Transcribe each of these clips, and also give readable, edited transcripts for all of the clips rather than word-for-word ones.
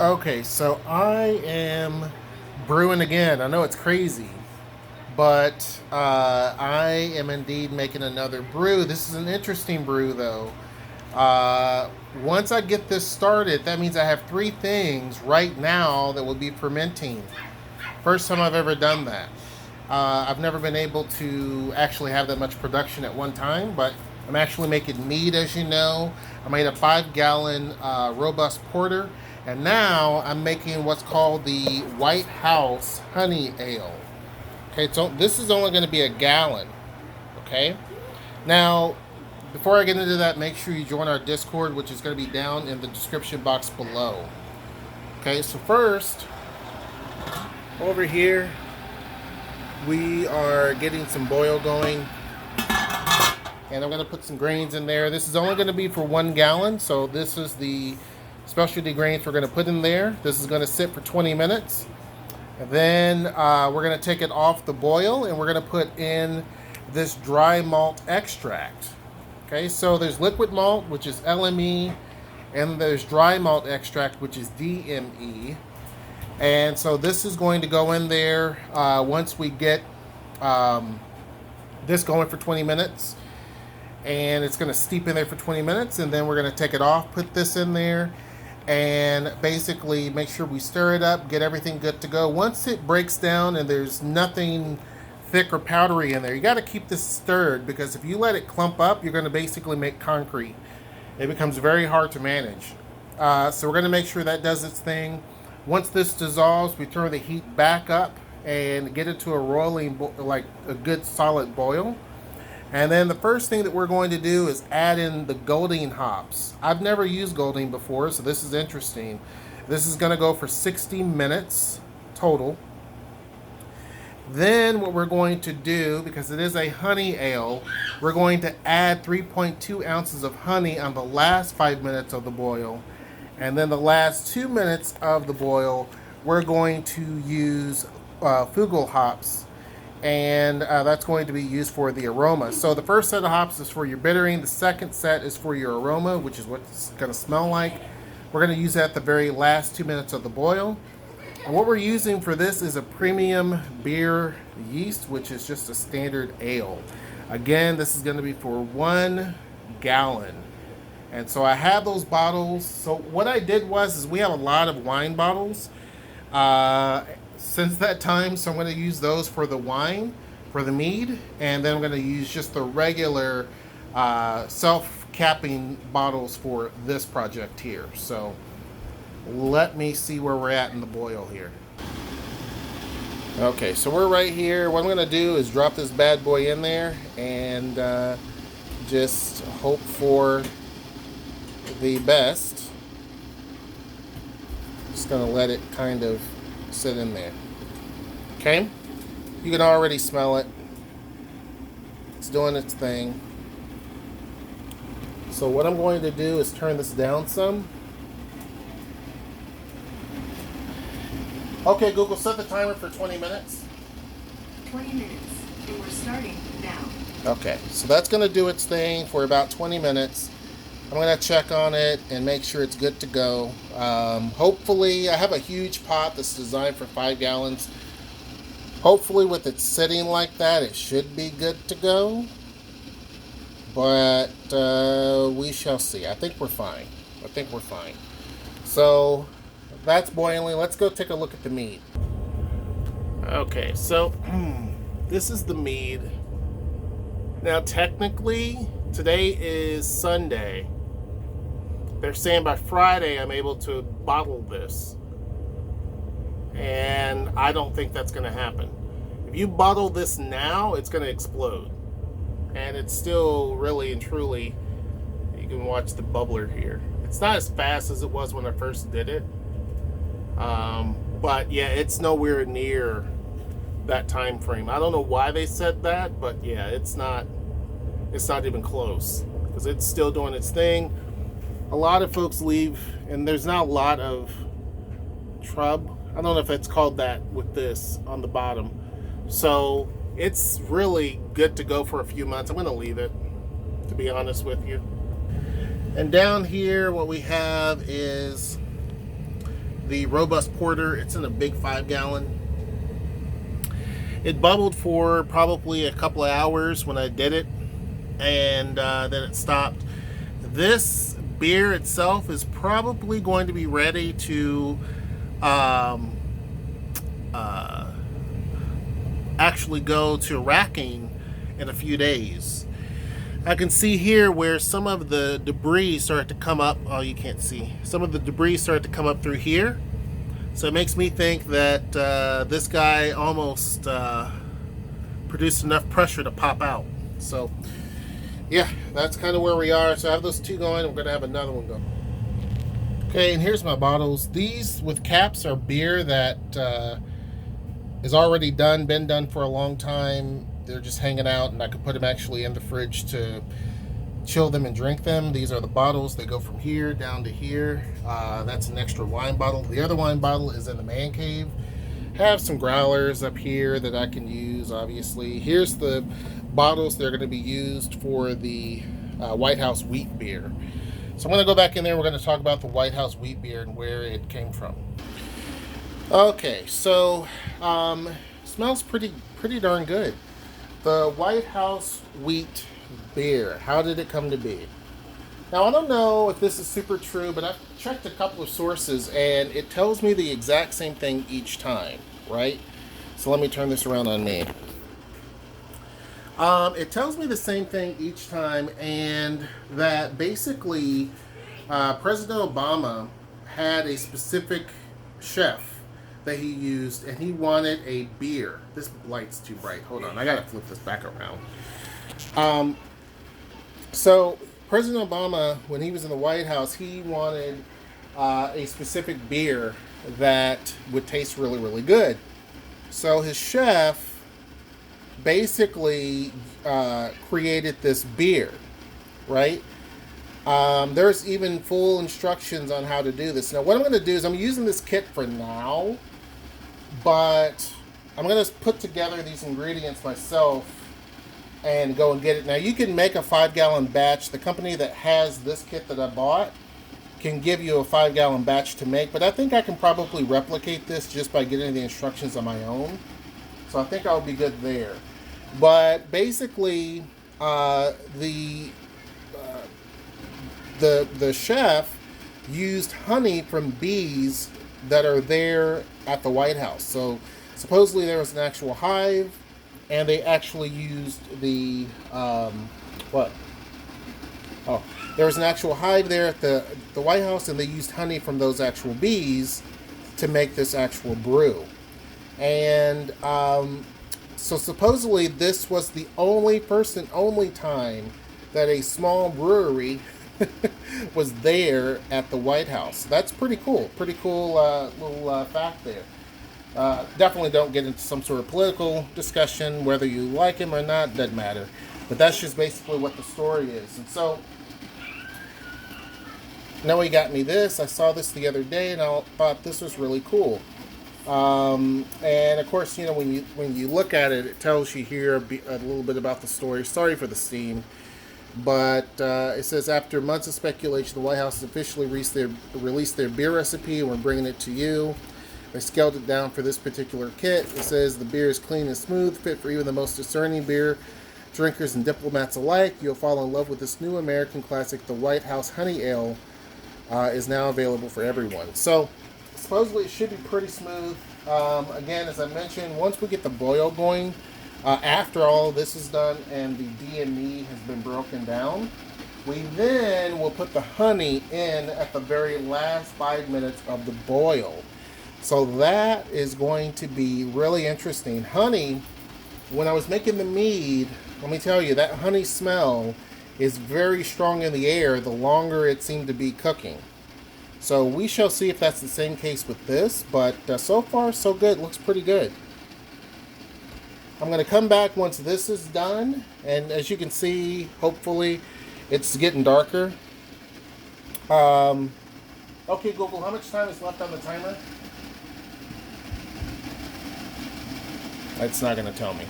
Okay, so I am brewing again. I know it's crazy, but I am indeed making another brew. This is an interesting brew, though. Uh, Once I get this started, that means I have three things right now that will be fermenting. First time I've ever done that. I've never been able to actually have that much production at one time, but I'm actually making mead, as you know. I made a 5 gallon robust porter, and now I'm making what's called the White House Honey Ale. Okay, so this is only going to be a gallon. Okay, now before I get into that, make sure you join our Discord, which is going to be down in the description box below. Okay, so first, over here, we are getting some boil going, and I'm going to put some grains in there. This is only going to be for 1 gallon, so this is the specialty grains we're going to put in there. This is going to sit for 20 minutes. And then we're going to take it off the boil, and we're going to put in this dry malt extract. Okay, so there's liquid malt, which is LME, and there's dry malt extract, which is DME. And so this is going to go in there once we get this going for 20 minutes. And it's going to steep in there for 20 minutes. And then we're going to take it off, put this in there, and basically make sure we stir it up, get everything good to go. Once it breaks down and there's nothing thick or powdery in there, you got to keep this stirred, because if you let it clump up, you're going to basically make concrete. It becomes very hard to manage. So we're going to make sure that does its thing. Once this dissolves, we turn the heat back up and get it to a rolling, like a good solid boil. And then the first thing that we're going to do is add in the Golding hops. I've never used Golding before, so this is interesting. This is going to go for 60 minutes total. Then what we're going to do, because it is a honey ale, we're going to add 3.2 ounces of honey on the last 5 minutes of the boil. And then the last 2 minutes of the boil, we're going to use Fugel hops, and that's going to be used for the aroma. So the first set of hops is for your bittering. The second set is for your aroma, which is what it's going to smell like. We're going to use that at the very last 2 minutes of the boil. And what we're using for this is a premium beer yeast, which is just a standard ale. Again, this is going to be for 1 gallon. And so I have those bottles. So what I did was we have a lot of wine bottles since that time. So I'm going to use those for the wine, for the mead. And then I'm going to use just the regular self-capping bottles for this project here. So let me see where we're at in the boil here. Okay, so we're right here. What I'm going to do is drop this bad boy in there and just hope for the best. Just gonna let it kind of sit in there. Okay, you can already smell it. It's doing its thing. So what I'm going to do is turn this down some. Okay, Google, set the timer for 20 minutes. 20 minutes, and we're starting now. Okay, so that's going to do its thing for about 20 minutes. I'm going to check on it and make sure it's good to go. Hopefully, I have a huge pot that's designed for 5 gallons. Hopefully, with it sitting like that, it should be good to go. But we shall see. I think we're fine. So that's boiling. Let's go take a look at the mead. Okay, so this is the mead. Now, technically, today is Sunday. They're saying by Friday I'm able to bottle this. And I don't think that's going to happen. If you bottle this now, it's going to explode. And it's still really and truly, you can watch the bubbler here. It's not as fast as it was when I first did it. But yeah, it's nowhere near that time frame. I don't know why they said that, but yeah, it's not even close, because it's still doing its thing. A lot of folks leave, and there's not a lot of trub. I don't know if it's called that with this on the bottom. So it's really good to go for a few months. I'm going to leave it, to be honest with you. And down here, what we have is the robust porter. It's in a big 5-gallon. It bubbled for probably a couple of hours when I did it, and then it stopped. This beer itself is probably going to be ready to um, actually go to racking in a few days. I can see here where some of the debris started to come up. Oh, you can't see. Some of the debris started to come up through here. So it makes me think that this guy almost produced enough pressure to pop out. So, yeah, that's kind of where we are. So I have those two going. I'm going to have another one go. Okay, and here's my bottles. These with caps are beer that is already done, been done for a long time. They're just hanging out, and I could put them actually in the fridge to chill them and drink them. These are the bottles. They go from here down to here. That's an extra wine bottle. The other wine bottle is in the man cave. Have some growlers up here that I can use, obviously. Here's the bottles. They're going to be used for the White House wheat beer. So I'm going to go back in there. We're going to talk about the White House wheat beer and where it came from. Okay, so smells pretty darn good. The White House wheat beer. How did it come to be? Now, I don't know if this is super true, but I've checked a couple of sources, and it tells me the exact same thing each time, right? So let me turn this around on me. It tells me the same thing each time, and that basically President Obama had a specific chef that he used, and he wanted a beer. This light's too bright. Hold on, I gotta flip this back around. So President Obama, when he was in the White House, he wanted a specific beer that would taste really, really good. So his chef basically created this beer, right? There's even full instructions on how to do this. Now, what I'm going to do is I'm using this kit for now, but I'm going to put together these ingredients myself and go and get it. Now, you can make a 5-gallon batch. The company that has this kit that I bought can give you a 5-gallon batch to make, but I think I can probably replicate this just by getting the instructions on my own. So I think I'll be good there. But basically, the chef used honey from bees that are there at the White House. So supposedly there was an actual hive, and they actually used the there was an actual hive there at the White House, and they used honey from those actual bees to make this actual brew. And so supposedly this was the only time that a small brewery was there at the White House. That's pretty cool. Pretty cool little fact there. Definitely don't get into some sort of political discussion. Whether you like him or not, doesn't matter. But that's just basically what the story is. And so, now he got me this. I saw this the other day, and I thought this was really cool. And of course, you know, when you look at it, it tells you here a little bit about the story. Sorry for the steam. But it says, after months of speculation, the White House has officially released their beer recipe, and we're bringing it to you. They scaled it down for this particular kit. It says the beer is clean and smooth, fit for even the most discerning beer drinkers and diplomats alike. You'll fall in love with this new American classic. The White House Honey Ale is now available for everyone. So supposedly it should be pretty smooth. Again, as I mentioned, once we get the boil going, after all of this is done and the DME has been broken down, we then will put the honey in at the very last 5 minutes of the boil. So that is going to be really interesting. Honey, when I was making the mead, let me tell you, that honey smell is very strong in the air the longer it seemed to be cooking. So we shall see if that's the same case with this, but so far so good. Looks pretty good. I'm going to come back once this is done, and as you can see, hopefully it's getting darker. Okay, Google, how much time is left on the timer? It's not going to tell me.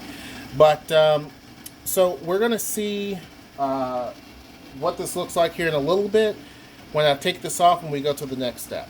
But, so we're going to see what this looks like here in a little bit when I take this off and we go to the next step.